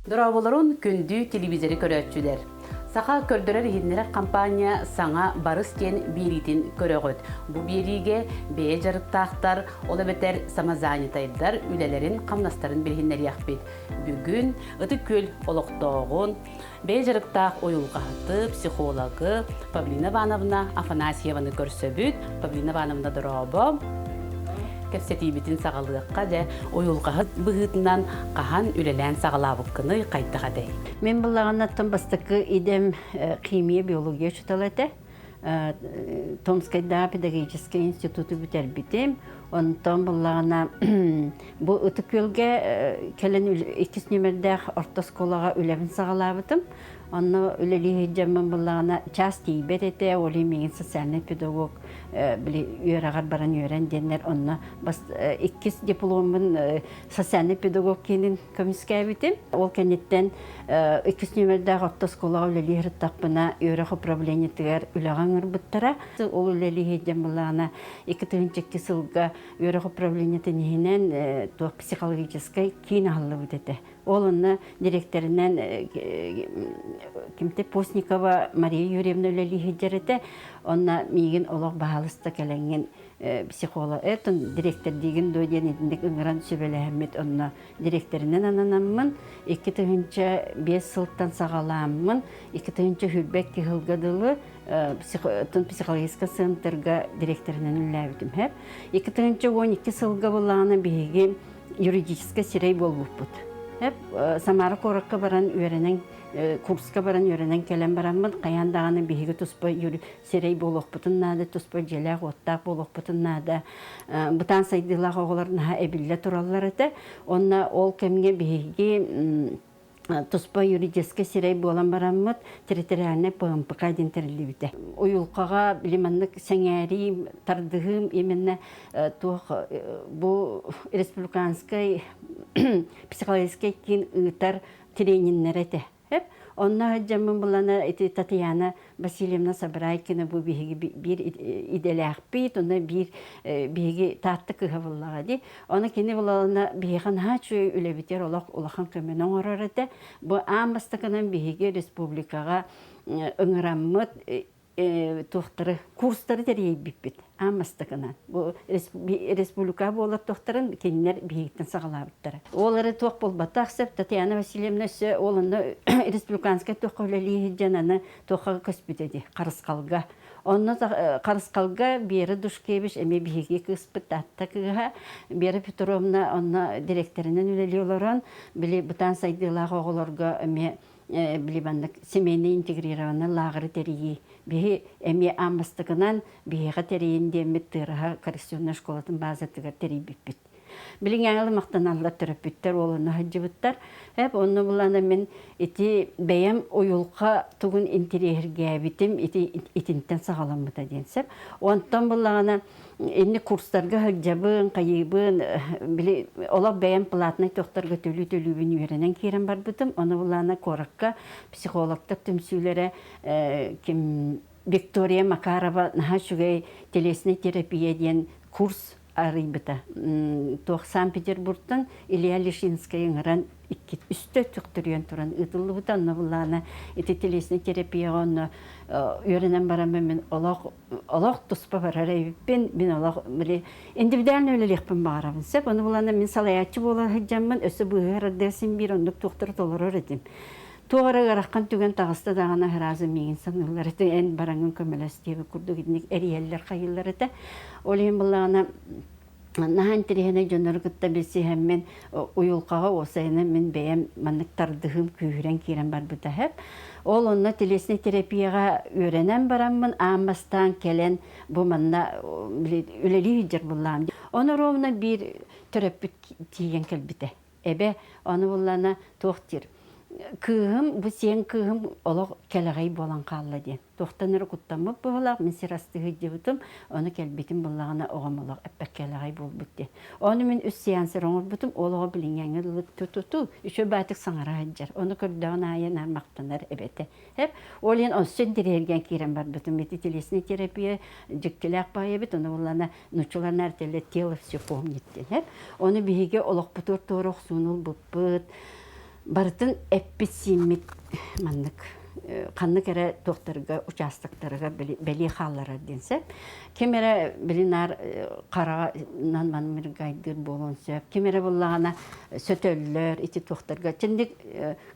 Дораболорун күндү телевизоры көрөтчүлер. Саха көрдөрөр хиннер компания саңа барыс кен биритин көрөгөт. Бу бириге бее жарыктактар, ола бетер самозанятайдар үлелерин камнастарын билхиннер яхпит. Бүгүн ыты көл олоктогун бее жарыктак оюлгаты психологы Павлина Ивановна Афанасьеваны көрсөбүт. Павлина Ивановна Доробо кепсетибитин сагалыакка же оюлгахыт быгытынан кахан үлелен сагалабыккыны кайттага дей. Мен буллагана бастыкы идем химия биология чуталате. Томскайда педагогический институты битер. Онтон буллагана бу ытыкөлгө келен 2 нөмердех орто школага үлебин сагалабытым. Онно үлели жаман буллагана части бетете оли меген социальный педагог били үйрагар баран үйрен денер онно бас 2 дипломын социальный педагог кенин комиссия ол кенеттен 2 нөмердех орто школага үлели хыртакпына үйрөк управление тигер үлеган ырбыттара ол үлели жаман 2002 жылга үйрөк управление тенинен то психологический кин алып өтөтө. Олны директорынан Кимте Постникова Мария Юрьевна Лелихиджерете, онна миген олог баалыста келенген психолог. Этон директор деген дойден едіндік үңіран сөбеләхмет онна директорынан ананамын, 2005 сылттан сағаламын, 2000 хүлбек кехылгадылы психологическа центрга директорынан үлләбітім. 2012 сылға болағына бейге юридическа сирей болбуппут. Самара коракка баран үйренен курска баран үйренен келен барамын, қаяндағаны бейгі тұспа серей болуқпытын нады, тұспа желәқ оттақ болуқпытын нады. Бұтан сайдылақ оғыларына әбілі тұралар әті. Онна ол кәмге бейгі тұспа юридическа серей болан барамын, территориальный ПМПК ден тәрілі біті. Ойылқаға біліманлық сәңәрі тардығым еменне бұл республиканскай психологический кин ұйтар трениннер әті. Онна жамын бұлана Татьяна Васильевна Собрайкина бұл бір иделәқ бейт, онна бір татты кыға бұллаға. Оны кені бұлана бейған хачуы үлебетер олақан көмен оңырар әті. Бұл амбастықынан бейге республикаға ұңыраммыт тоқтары, курстары дәрей бейбет. Амастығынан. Бұл республика болар тоқтарын кенілер бейгіттен сағалабыттары. Олары тоқ болбаты ақсып, Татьяна Васильевна олыны республиканскай тоққа өлелі жананы тоққа көспедеді, қарысқалға. Онны қарысқалға бері дұшкебіш әме бейге көспіт аттақыға. Бері Петровна онны директорынан өлелі оларын, білі бұтан сайдылағы оғыларға әме билибаннык семейный интегрированный лагерь терии бе эми амастыгынан бега териинде меттырга коррекционный школатын базатыга тери биппит. Билин аңалы мактаналлар терапевттер олуна хаҗыбыттар. Хеп онны буланы мен ити бәям оюлка тугун интерьергә битим итинтен сагаламыта денсеп. Онтан буланы энни курстарга хаҗабын, кайыбын, били ола бәям платный тохтарга төлү-төлүбүн үйренен кирен бар битим. Оны буланы коракка психологтар төмсүләре ким Виктория Макарова нахашугай телесный терапия дигән курс арыбыта. Санкт-Петербургтан Илья Лишинская ңаран үстө түктүрген туран ытылы бута набылана эти телесный терапия онно үйренен барам мен олог туспа барары мен олог биле индивидуальный өлелехпен барам сеп оны булана мен салаячы бола хаҗаммын өсө быгыр десин бир ондук доктор толорор этим. Тугара гараккан түген тагыста дагана хразы миген санылар эте эн бараңын көмөлөстеге курду гидник эриеллер кайыллар эте. Олем булана нахан терехене жоноргутта билси хеммен уюлкага осайны мен бәям манныктардыгым күйрен кирен бар бута хеп. Ол онна телесный терапияга үйренен бараммын, амастан келен бу манна үлели жер буллам. Оны ровна бир терапевт тиген келбите. Эбе оны буллана токтир. кыгым, бу сен кыгым олог келегей болан қалла ден. Тоқтаныр куттамы болақ, мен сирастығы дебутым, оны келбетім болағына оғамолақ әппәк келегей бол бүтте. Оны мен үс сеансыр оңыр бұтым, олығы білінгенгі дұлы тұту, үші бәтік саңара хаджар. Оны көрдіғын айын армақтанар әбеті. Хеп, ол ен онсын дерерген керен бар бұтым. Меті телесіне терапия жүктіләк бай әбет, оны олана нұчыларын әртелі телі все помнеттен. Хеп, оны бейге олық бұтыр торық суыныл бұппыт. Барытын әппет симмет маннык. Қанны кәрі тоқтарға, участықтарға бәлі қаллары денсеп. Кемері білінар қарағынан манымыр ғайдыр болуын сөп. Кемері болағана сөтөлілер, ити тоқтарға. Чендік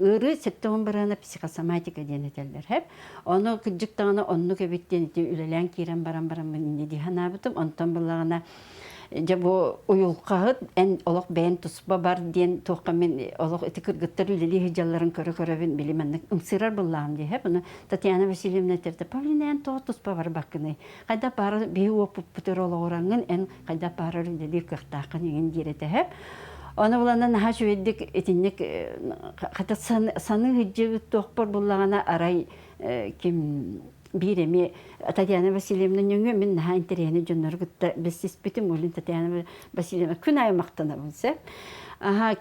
ұры сеттіғын біріна психосоматика денетелдер. Оны күджіктағына онны көбеттен үлелен керен баран-баран мінінде дейхана бұтым. Онтан болағана жабу уюлқағыт ән олық бәйін тұспа бар ден тоққа мен олық эти кыргыттар үлелі хиджаларын көрі-көрі біліменнік ұмсырар болағым дей. Бұны Татьяна Васильевна терді, Павлина ән тоғы тұспа бар баққыны. Қайда бары бей опып бұтыр олық ораңын, ән қайда бары үлелі көқтақын еген дереті. Оны бұланан наға жөйдік етіннік қайда саны хиджі тоқпар болағына арай кем биреме Татьяна Васильевна нөңе мен наға интерені жоннар күтті біз сеспетім олын Татьяна Васильевна күн аймақтана болса.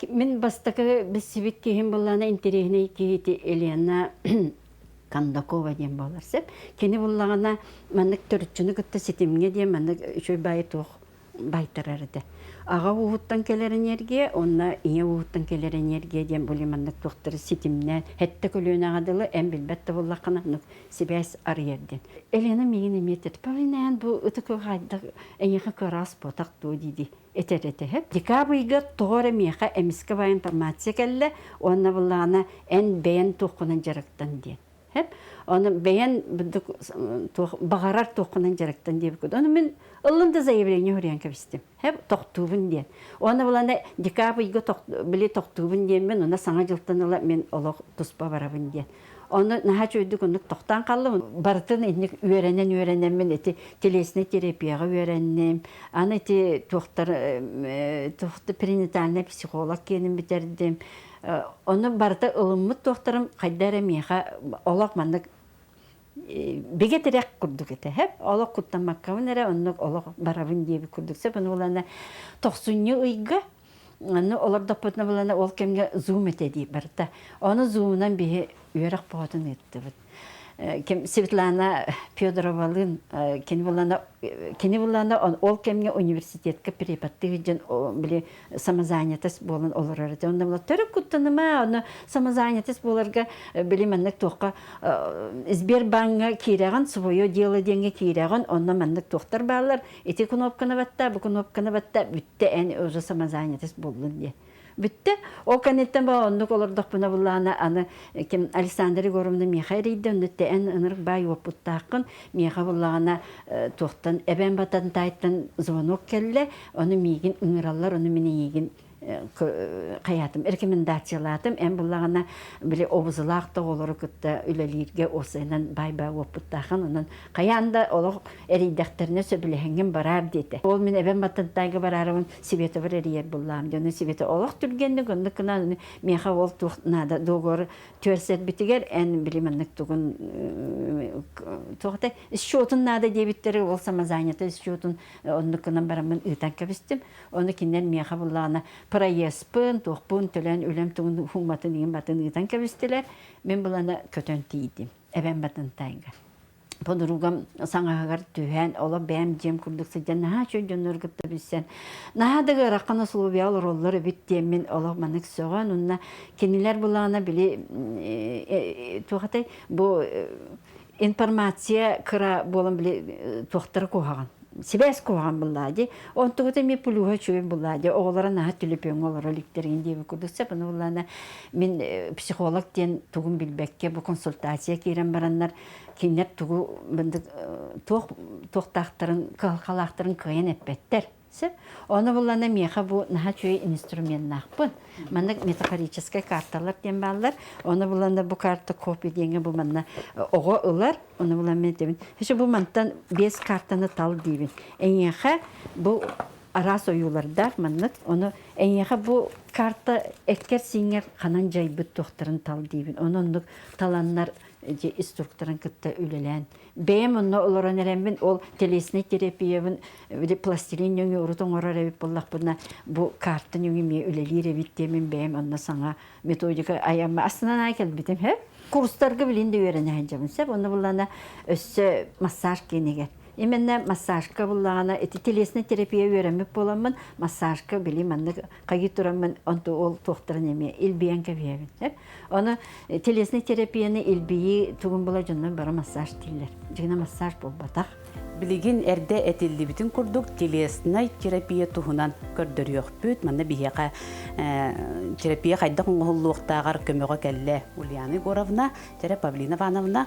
Мен бастықы біз себет кейін болағына интерені кейті Елена Кандакова ден боларсып. Кені болағына мәнік түрітчіні күтті сетімге ден мәнік үшөй байы тоқ байтырарды. Аға уғыттан келер энергия, онна ие уғыттан келер энергия ден болиманлык тоқтыры сетімнен, әтті көлуін ағадылы ән білбәтті болақына себәс арыерден. Елена мейін еметеді, Павлинаян бұл ұтықы ғайдық әнеқі көрас ботақ тұу дейді. Этерете хеп. Декабрьга тоғыры меха әміскі бай информация кәлі, онна болағына ән бәйін тоқынан жарықтан ден. Оны бәйін бағарар тоқынан жарықтан деп көді. Оны мен ұлынды заявление өрен көбістім. Тоқтуыбын ден. Оны болағында декабрьга біле тоқтуыбын ден мен, оны саңа жылтан ұла мен олық тұспа барабын ден. Оны наға чөйдік оны тоқтан қалды. Бартын енік үйеренен мен еті телесіне терапияға үйеренем. Аны еті тоқты перинатальный психолог кенім бітердім. Оны барда ылыммыт тоқтарым қайдары меға олақ мандық бегетерек күрдік еті. Олақ құттан маққауын әрі, онық олақ барабын дебі күрдіксе. Бұны олағына 90 ұйға, олар допытына болағына ол кемге зум етеді барда. Оны зумынан бейі үйерек бағытын етті. Светлана Федоровалын кені болана ол кемге университетке преподты жен біле самозанятость болын олар арады. Онда бұла түрік күттініма, оны самозанятость боларға біле мәнлік тоққа Сбербанға кейраған, свое дело денге кейраған, онда мәнлік тоқтар бағалар. Эти кнопканы бәтті, бұл кнопканы бәтті, бүтті ән өзі самозанятость болын де. Бүтті. О канеттен ба оннук олордық бұна бұллағына аны Александр Егоровна меха рейді, өнетті ән ұнырық бай опыттақын меха бұллағына тоқтан әбән бататын тайттан звонок кәлі, оны мейгін ұңыралар, оны мені егін қаятым, рекомендациялатым, ән бұллағына біле обызылақты олары күтті үлелерге осыйнан бай-бай опыттақын, оның қаянда олық әрейдәқтеріне сөбілігенген барар дейді. Ол мен әбен баттантайғы барарымын себеті бір әрейер бұллағым. Дені себеті олық түргенді күнді күнан меха ол тұқтынады доғыры төрсет бітігер, ән білемінлік тұғын тұқты. Счетын нады дебіттері ол самозанеті счетын онды күнан барамын ұйтан көбістім. Оны кенен меха бұллағына проеспын, тоқпын, төлен, өлем тұғын хуматын еген батын ұйтан көбістілер. Мен бұлана көтен тейдім. Әбен батын тайға. Подругам саңағағар түйен, ола бәм жем күрдік сәден, наға чөй жоныр күпті білсен. Наға раққаны сұлубия олар олары біттен мен ола манық соған, онына кенелер бұлағына біле тоқатай, бұл информация кыра болын біле тоқтары қоғаған. Себәс қоған бұллади, он тұғыта ме пүлуға чөй бұллади, оғылара наға түліпен олар оликтерген дейбі күрдіксе, бұны бұллана мен психолог ден тұғын білбәкке бұл консультация кейрен баранлар, кейнер тұғы тоқтақтарын, қалақтарын күйен әппеттер. Оны бұллана меха бұл наға чөй инструмент нақпын. Мандық метафорическай карталар ден балар. Оны бұллана бұл карта копия денге бұл манна оғы ұлар. Оны бұллана мен деймін. Бұл манттан 5 картаны тал дейбін. Әнеха бұл арас оюлардар маннык. Оны эйеха бу карта эккер сиңер канан жайбыт тохтарын тал дейбин. Онундук таланнар же инструкторын кытта үлелен. Бэм онно олорон эрембин ол телесный терапиябын пластилин өңі урутон орар эбит боллак буна бу картын өңі ме үлелир эбит демин бэм онно саңа методика аямма астынан айкел битем хеп. Курстарга билинде үйренә хәҗәбен сәп, оны буллана өссө массаж кенегер. Именно массажка буллагана эти телесный терапия үйрәнмәк боламын, массажка билим аны кайы турамын, онты ол тохтар неме илбиянка бебин. Оны телесный терапияны илбии тугын була жоннан бара массаж дилер. Жигина массаж болбатак. Билигин эрде этилди бүтүн курдук телесный терапия туһунан көрдөрүөх бүт манна бияка терапия кайда коңголлуктагар көмөгө келле Ульяна Егоровна, Тера Павлина Ивановна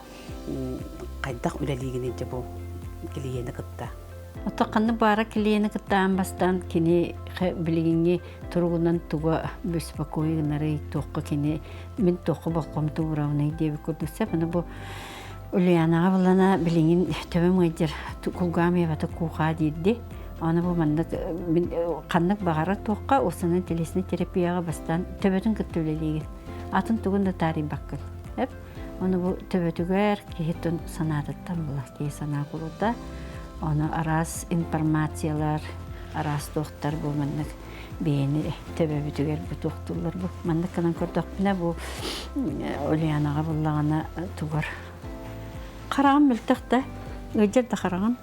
кайда үлелигине же бу клиенты кытта. Отақаны бара клиенты кыттан бастан кини билигинге тургунан туга беспокойнары тоққа кини мен тоққа баққом туурауны деп көрдүсә аны бу Ульяна булана билигин төбөм гайдер кулгами бата куха дидди. Аны бу манда каннык багара тоққа осыны телесный терапияга бастан төбөтүн кыттөлелиги. Атын тугунда тарих баккын. Хеп оны бу төбөтүгөр кихеттен санадаттан була ки сана кулуда. Оны арас информациялар, арас доктор бу мандык бени төбөтүгөр бу доктурлар бу мандык канан көрдөк менә бу Ульянага буллагана тугар. Караган мөлтөктө гыжыр да караган.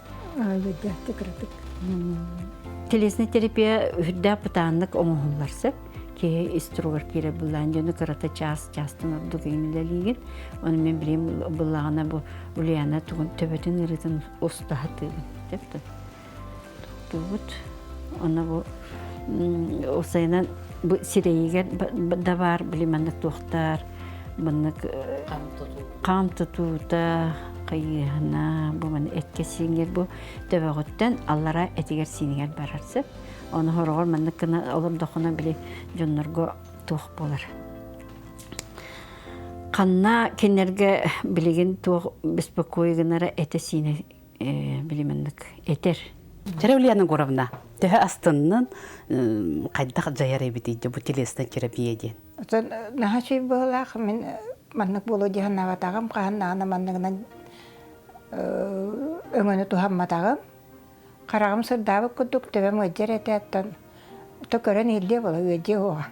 Телесный терапия хүддә путанлык оңолларсы. Ки истругар кире булан жөне карата частын абдугейнелеген. Оны мен билем буллагана бу Ульяна тугун төбөтүн иритин остахаты депти. Тубут она бу осайнан бу сирейгер да бар билемандык доктор мындык камтытууда кайына бу мен этке сиңер бу төбөгөттөн аллара этигер сиңер барарсы. Оны хорогор мындык кына олор дохона биле жоннорго тух болар. Канна кенерге билеген тух беспокойгынара эте сине билемендик этер. Тера Ульяна Егоровна, төһө астыннан кайда жаяр эбити бу телесный терапия ден. Нахачи болах мен маннык боло диханна батагам каанна ана манныгынан өңөнү тухамматагам карагым сырдабы кудук төбөм өҗер этеттен төкөрөн илде боло өҗе ова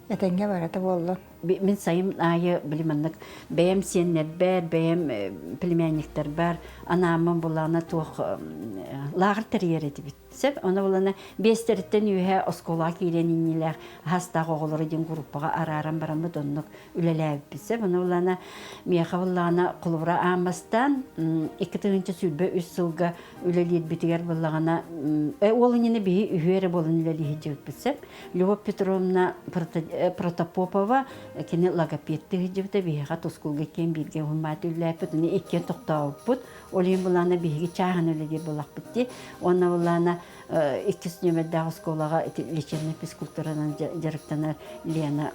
этенге барата болду. Мен сайым айы билимендик бэм сеннер бер бэм племянниктер бар анамын булана тух лагыр терьер бит. Сеп аны булана бестерттен үйе оскола киренинилер хаста гоголору ден группага араран барамы доннук үлеләп бисеп аны булана мияха булана кулура амастан 2-нчы сүлбө 3 жылга үлелет битигер буллагана олыны би үйере болун үлелет жеп бисеп Любовь Петровна Протопопова кене логопедти жибде бияха тоскулга кен бирге хумат үлләп бит иккен токтоп бут олын булана биги чагын үлелет булак битти онна булана иккис нөмердәге школага лечебный физкультурадан жарыктанар Лена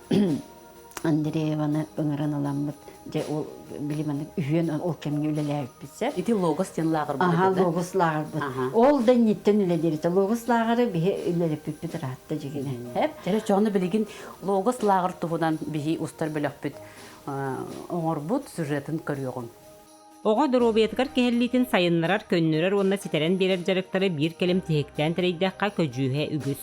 Андреевна өңөрөн аламмыт же ол билимендик үйөн ол кемге үлеләп битсе Ити логос тен лагыр бу. Ага, логос лагыр бу. Ол да ниттен үлелер. Логос лагыры бие үлелеп бит ратта жигене. Хеп. Тера чоны билигин логос лагыр туһунан бии устар белек бит. Оңорбут сюжетін көрüyorgun. Оға дұробиеткар кехеллитин сайынларар көннөрөр онна ситерен берер жарықтары бір келім тегіктен тірейдаққа көжүйе үгіз.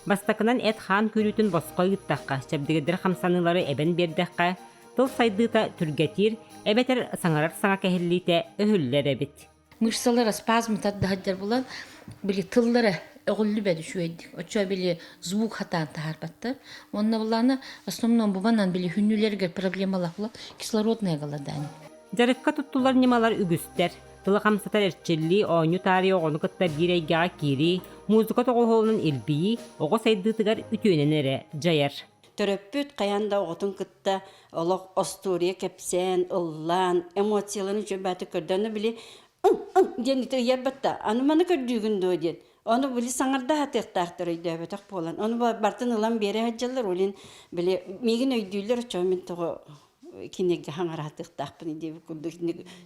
Бастақынан әт хан көрітін босқой ұттаққа, шабдығыдыр қамсанылары әбен бердаққа, тыл сайдыта түргетир, әбетер саңарар саңа кехеллите өһүллер әбет. Мышцалары спазмытат дағадар болан, білі тыллары оғылы бәді шуэддік. Очо білі звук хатан тағарбатты. Онна боланы, основном бұбанан білі хүннілергер проблемалақ болан, кислородная голодание. Жарыққа тұттылар немалар үгістер. Тылы қамсатар әрчелі, оңы тарии оғыны қытта бір айгаға кері, музыка тоғылының елбейі, оғы сайдытығар үтөнен әрі жайар. Төрөппүт каянда оғытын кытта олық остория кепсен, ұллан, эмоцияларын жөбәті көрдіні білі ден итер ябатта, аны маны көрдігінді өден. Оны білі саңарда хатықтақтыр өйді өбетақ болан. Оны бартын ылан бері хаджалар олен білі меген өйдейлер чөмен тұғы кинеге хаңаратыктакпын дип курдук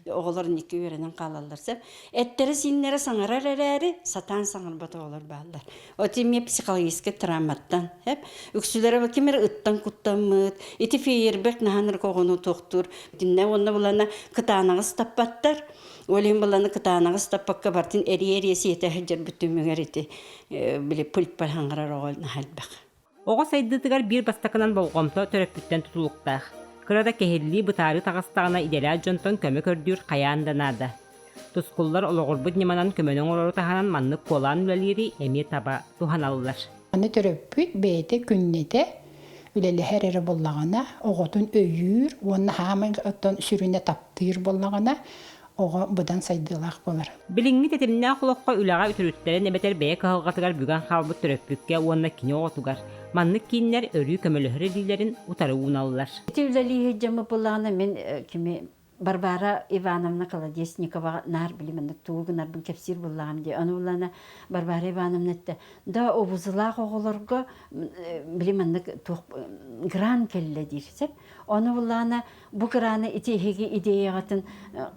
оголор нике үйренен калалар сеп. Эттери синнере саңарар эрери сатан саңарбат оголор баалар. Отиме психологический травматтан хеп үксүлөрө кимер ыттан куттамыт. Ити фейербек наханыр когону токтур. Динне онна булана кытанагыс таппаттар. Олин буланы кытанагыс таппакка бартын эри сиете хәҗер бүтүмөгәрите. Биле пульпар хаңарар огол нахалбак. Оға сайдытыгар бир бастакынан болғомто төрөппүттен тутулуктаах. Кырада кехелли бытары тағыстағына иделя жонтон көмө көрдүр каяанданады. Тускуллар ологорбут неманан көмөнөң олору таханан маннык колаан үлелери эми таба туханалылар. Аны төрөппүт бейте күннете үлелі хәрері боллағана, оғытын өйір, оны хамын оттон сүріне таптыыр боллағана, оға бұдан сайдылақ болар. Билиңни тетимне құлыққа үлаға үтірүттері небетер бәе кағылғатыгар бүгін қалбыт төрөппүкке онна кине оғытугар. Маннык киннер өрүй көмөлөһөр дилерин утары уналылар. Тивлали жамы булана мен кими Барбара Ивановна Колодесникова нар билимендик тугунар бу кепсир буллагам ди. Аны булана Барбара Ивановна те да обузлак оголорго билимендик тук гран келле дирсеп. Аны булана бу граны итеге идеягатын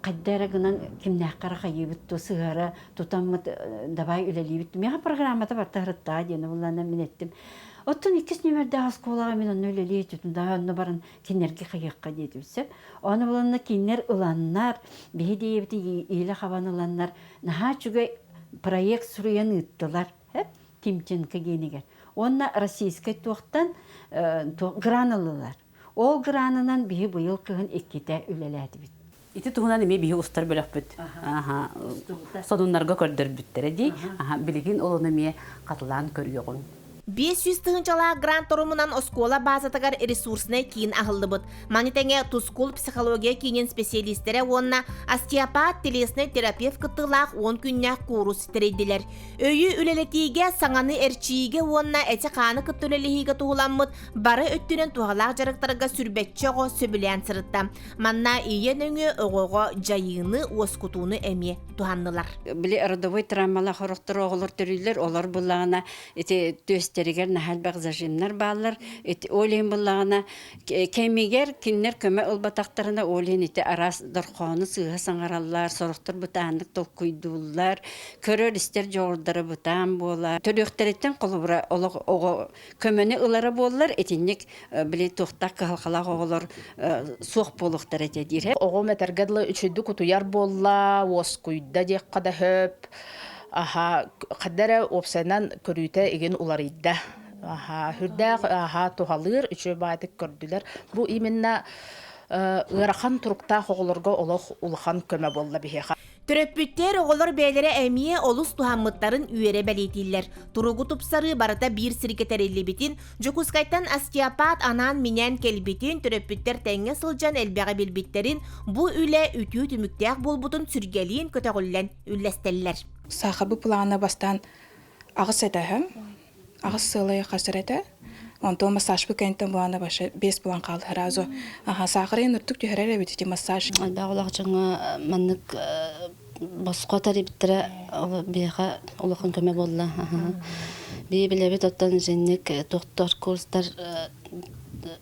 каддарагынан кимнаккара кайыбыт тосыгара тутаммыт давай үлелибит. Мега программада бартарытта дени булана мен еттим. Оттон иккис нөмерде асколага мен оны өлелей түтін, да оны барын кенерге қайыққа дейдіпсі. Оны боланна кенер ұланнар, бейі дейбіті ейлі қабан ұланнар, наға чүге проект сүрейен ұттылар, Тимченко генегер. Онна российскай тоқтан гранылылар. Ол гранынан бейі бұйыл кығын еккете өлеләді біт. Ити туһунан эми бии устар бөлөк бүт. Сонуннарга көрдөр бүттер ди. Билигин олону эми катылан көргөгөн. 500 тыгынчала грант торумунан оскола базатагар ресурсны кийин ахылдыбыт. Манитеңе тускул психология кийин специалисттері онна остеопат телесный терапевт кыттылақ 10 күннәк курс терейдилер. Өйі үлелетиге саңаны әрчиге онна әте қаны кыттөлелихиге туғыламмыт бары өттінен туғалақ жарықтарға сүрбетчіғо сөбілен сырытта. Манна иен өңі оғоға жайыны оскутуны әме туғаннылар. Біле родовой травмала хорықтыр оғылыр төрүйлер, олар бұлағына теригер нахалбак зажимнар баллар олин буллагана кемигер киннер көмө ылбатактарына олин ите арас дорконы сыга саңараллар сороктор бутандык толкуйдуллар көрөр истер жордары бутан болар төрөктөрөттен колубра ого көмөнө ылары боллар этинник биле тохтак калкалак оголор суох болуктар эте дире ого метергедлы үчүдү кутуяр болла оскуйда дек када хөп каддара опсайнан көрүйте еген уларыйда. Хүрдәк тухалыр үчө байтык көрдүлөр. Бу именно ырахан туруктаа хоголорго олох улхан көмө болла бихеха. Төрөппүттер оголор бээлери эмие олус тухаммыттарын үйере бәлетиллер. Туругу тупсары барыта бир сиркетерилли битин, жокускайттан остеопат анан минен келбитин төрөппүттер теңге сылжан элбеге билбиттерин бу үле үтүү түмүктәк болбутун сүргелин көтөгүллен үллестеллер. Сахабы плана бастан агыс этәһем. Агыс сылай хасырата. Онто массаж бекентен буана башы 5 план калды разо. Сахарын үртүк төһөрәле бит массаж. Да улак жаңа маннык басқа тарибтре бега улакын көмө болла. Би билебит оттан женник доктор курстар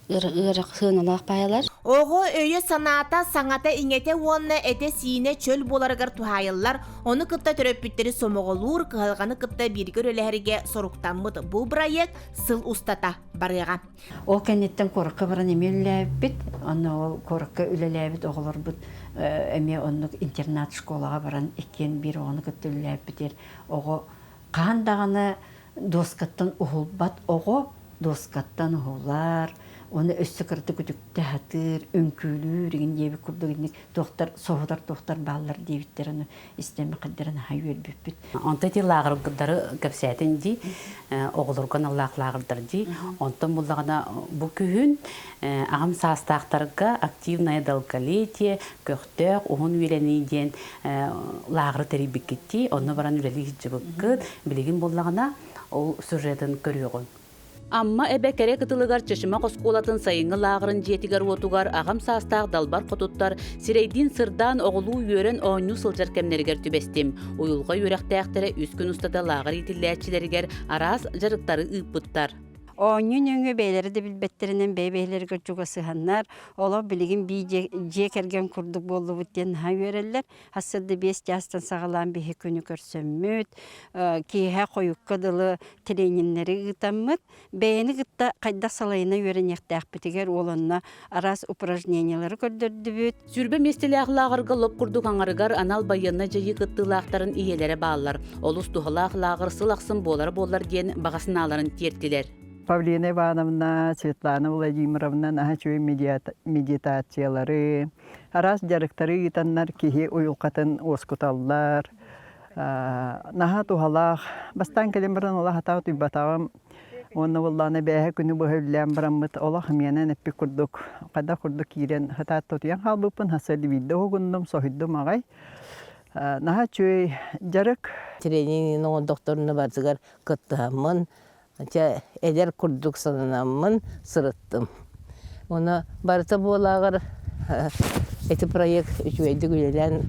ыраксыналак баялар. Ого өйө санаата саңата иңете онна эте сине чөл боларыгар тухайыллар, оны кытта төрөппүттери сомоголуур кыалганы кытта биргер өлерге соруктанмыт. Бу проект сыл устата барыга. Ол кенеттен коракка баран эмелләбит, аны коракка үлеләбит оголор бут. Эме онны интернат школага баран экен бир оны көттөләбитер. Ого кандаганы доскаттан ухулбат ого доскаттан ухулар. Оны өссөкөртө күтүктө хатыр, өңкүлүү деген деби курдугинник доктор, соһудар доктор баллар дебиттер аны истеме каддерен хайыр бүппүт. Онтати лагыргыдары кепсәтен ди, оголорган лагырдар ди. Онтон буллагана бу күн агам састактарга активное долголетие, көктөк, угун үйрениден лагыр терибикти, оны баран үлелик жыбыккыт, билигин буллагана ол сюжетін көрüөгөн. Amma ebekere kıtılıgar çeşime koskolatin sayıngı lağırın jetigar otugar ağam sastaq dalbar kotuttar sireydin sırdan oğulu yören oğunu sılcar kemneriger tübestim. Uyulga yörektäkteri üskün ustada lağır itilläçileriger aras jarıktары ıpıttar. Оңын өңі бейлері де білбеттерінен бейбейлері көрчуға сығаннар. Ола білігін бей же керген күрдік болу бұттен ха өрелер. Хасырды 5 жастан сағалан бейі күні көрсөммөт. Кейхе қойыққа дылы трениннері ғытаммыт. Бейіні ғытта қайда салайына өренекті әқпетігер оланна арас упражнениялары көрдірді бүт. Сүрбе местелі ағылағырғы лоп күрдік аңарығар анал байынна жайы ғыттылақтарын иелері бағалар. Олыс тұғыла ағылағыр сылақсын болар ден бағасын аларын тертілер. Павлина Ивановна, Светлана Владимировна, нахачуй медитациялары, арас жарықтары гитаннар кихи уюлқатын оскуталлар, наха тухалақ, бастан келембірін ола хатау түйбатауым, оны олланы бәйі күні бұхыллән бұраммыт, ола хымянан әппі күрдік, қада күрдік кейрен хатат тұтыян қалбыпын, хасады видді оғындым, соғыддым ағай. Нахачуй жарық. Тренинг докторына барзығар күттіғамын, Эдер күрдік сананамын сырыттым. Оны барыта болағыр эти проект үчвейді күлелен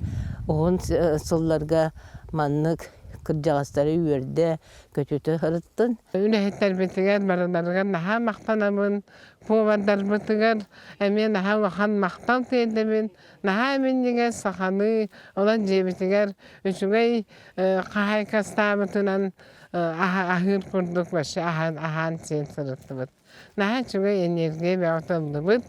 оғын сылларға маннық кыржағастары үйерді көтеті қырыттын. Үләхеттер бетігер барыларға наға мақтанамын, повардар бітігер, әмен наға вақан мақтан тейдімін, наға әмен деген сақаны, олан жебетігер үшігей қағай кастабытынан ахыр күрдік башы ахан сен сырытты бұд. Наға үшігей энергия бәутылды бұд.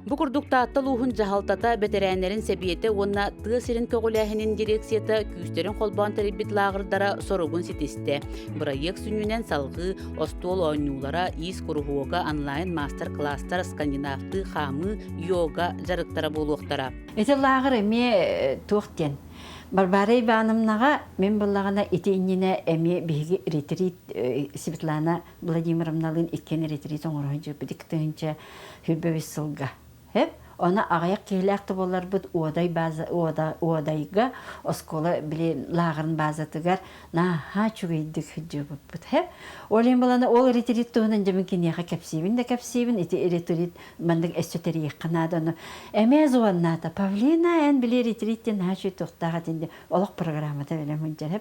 Бу курдукта атталуһун жахалтата ветераннерин себиете онна тыасырын көгүлэхинин дирекцията күстерин холбан терибит лагырдара соругун ситисте. Проект сүнүнен салгы, остол ойнулара, ис курухуога онлайн мастер-класстар скандинавты, хамы, йога жарыктара болуқтара. Эти лагыр эме туқтен. Барбара Ивановнаға мен болағына етейініне әме бейгі ретрит Светлана Владимировналың еккен ретрит оңырға жүрбедік түнінші хүрбөбі сылға. Ona ağayak kehlakты болар бұд уадайға оскола біле лағырын базатыгар наха чугайдық хүджі бұд. Олен боланы ол ретрит туғынан жамын кенеға кәпсейбін де кәпсейбін. Эти ретрит мандық әсөтері еққанады оны. Әмез оғаннады. Павлина ән біле ретриттен наха чуй тоқтаға тенде олық программата білем хүнжер.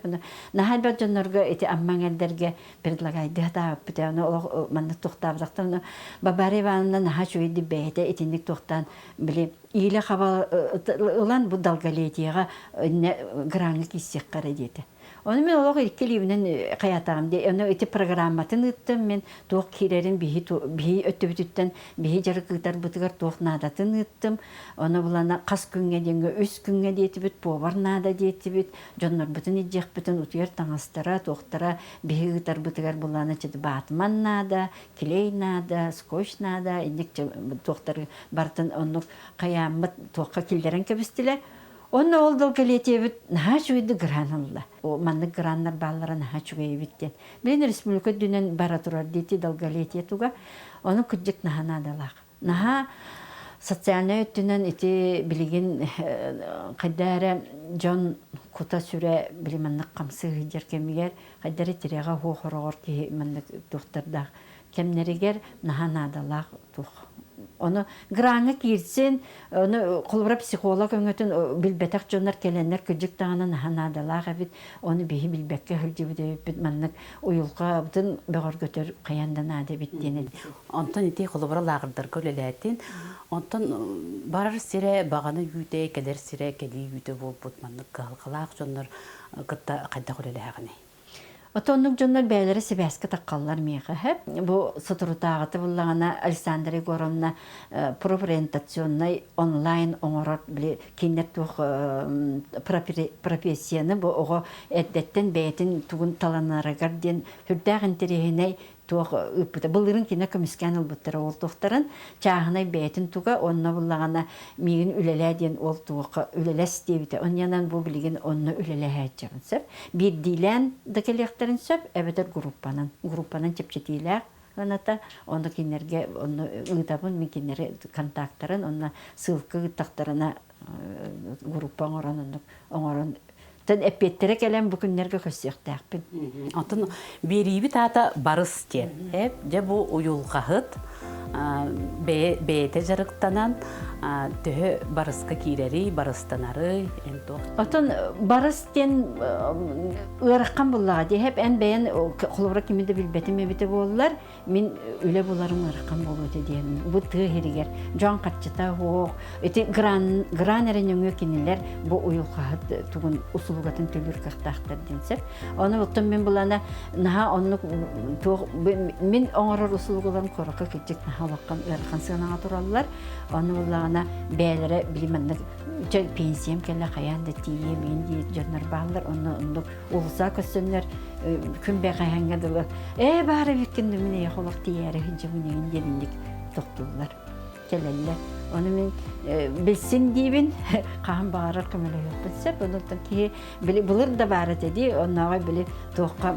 Нахал бәд жонларға эти амман әлдерге предлагайды ғатап бұд. Олық мандық тоқтабызақты. Бабар Ивановна наха чуйды бәйді етіндік тоқтан біле ийле хабал улан бу далгалетияга граңы киссек кара дети. Оны мен олог илкеливинен каятагым де. Оны эти программатын ыттым мен тоқ кирерин бихи өттөбүтүттен бихи жарыктар бутугар тоқ надатын ыттым. Оны булана кас күнгө денге үс күнгө детибит, повар нада детибит. Жоннор бутун ижек бутун утуер таңастара, тоқтара бихи ыттар бутугар булана чет батман нада, клей нада, скотч нада, индик тоқтар бартын оннук каямыт тоққа килдерен кебистилер. Оны ол далгалетебит наха чуйды гранылла. О манны граннар баллары наха чугайбиттен. Билен республика дүнен бара турар дети далгалетия туга. Оны күджек наха надалақ. Наха социальный өттүнен ити билеген кайдары жон кута сүрэ билиманнык камсы жеркемигер кайдары тирега хохорогор ки маннык тухтардак кемнеригер наха надалақ тух. Onu granga kirsin, onu kulbara psikolog öngötün bilbetak jonlar kelenler küçük dağının hanadalar abit onu bihi bilbekke hılcı bit manlık uyulqa bütün bağır götür kayandan ade bittiğini. Ondan iti kulbara lağırdır köleletin. Ondan barar sire bağını yüde keler sire keli yüde bol manlık kalkalaq jonlar gıtta qayda köleleğini. Отоннук жоннор бәйләре себәскә таккаллар мига хәп. Бу сутуртагыты буллагана Александра Егоровна профориентационный онлайн оңорот биле киндер тух профессияны бу ого әдәттән бәйтен тугын таланарыгар ден хүрдәгән терехеней тух үпүтә. Булырын кинә комиссияны бултыра ол тохтарын чагынай бәйтен туга онна буллагана мигин үлеләден ол туга үлеләс дебите. Оннан бу билеген онны үлелә хәҗҗәнсәп. Bir dilen dökeliklerin söp, ebedir gruppanın çepçetiyle anata, onu kinlerge, onu ıdabın minkinleri kontaktarın, onu sılkı ıtaktarına gruppan oranın, Tän epettere gelen bu günlerge kösüyektäkpin. Ondan beribi tata barыс ten. Hep de bu uyulğahıt бейте жарықтанан төһө барыска кирери, барыстанары, энто. Отон барыстен ыраккан буллага де хеп эн бәен холобра кимиде билбетиме бите боллар. Мен үле буларым ыраккан болот дигән. Бу тыгы хиригер. Жан катчыта хо. Эти гранерен өңө кинилер бу уйулга тугун усулгатын төлүр кактактар динсеп. Аны оттон мен булана наха онны мен оңорор усулгуларын коракка кетик наха ваккан ыраккан сынага тураллар. Аны булана бәлере билменник пенсиям келе каян да тие мен ди жоннор баалар онны улса көсөннөр күн бе каянга дылы. Бары викинде мене холок тиере хижимин дебиндик токтулар. Келеллер. Onu men bilsin dibin kan bağırır kımılı yok bilsep onu ki bile bulur da bağırır dedi onlara bile toqa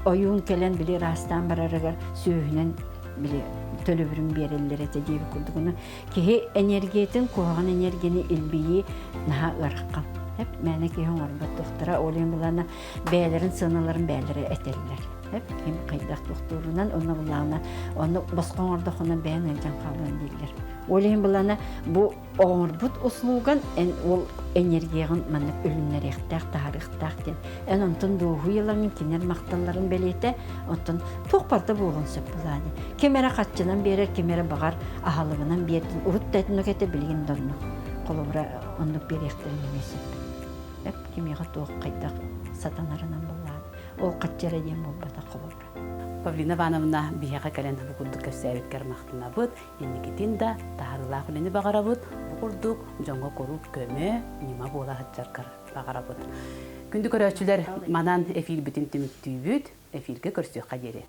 oyun gelen bile rastan bararar sühünen bile tölübürün bir ellere dedi kurdukunu ki enerjiyetin koğan enerjini ilbiyi naha ırkkan hep mene ki hon arbat doktora olayım bulana beylerin sınırların beyleri eterler hep kim kaydak doktorundan onu bulana onu başkan orada ona beğen elcan kalan değiller. Olayım bulana bu orbut uslugan en ol enerjiyan manık ölümler yaktak tarihtakten en ondan doğu yılların kiner maktalların belete ondan toqparda bulunsa bulani kemera katçınan beri kemera bağar ahalığından berdin urut tetno kete bilgin donnu kolobra onu bir yaktarın hep kimya toq kaydak satanlarından bulani o katçara diyem olbata kolobra. Павлина Ивановна бияга кален букурдук көсәбит кармактына бут, енникетин да таарыла хүлени багарабыт, букурдук жоңго коруп көмө, нима бола хатчаркар багарабыт. Күндү көрөчүлөр манан эфир бүтүн түмүктүүбүт, эфирге көрсөк кадери.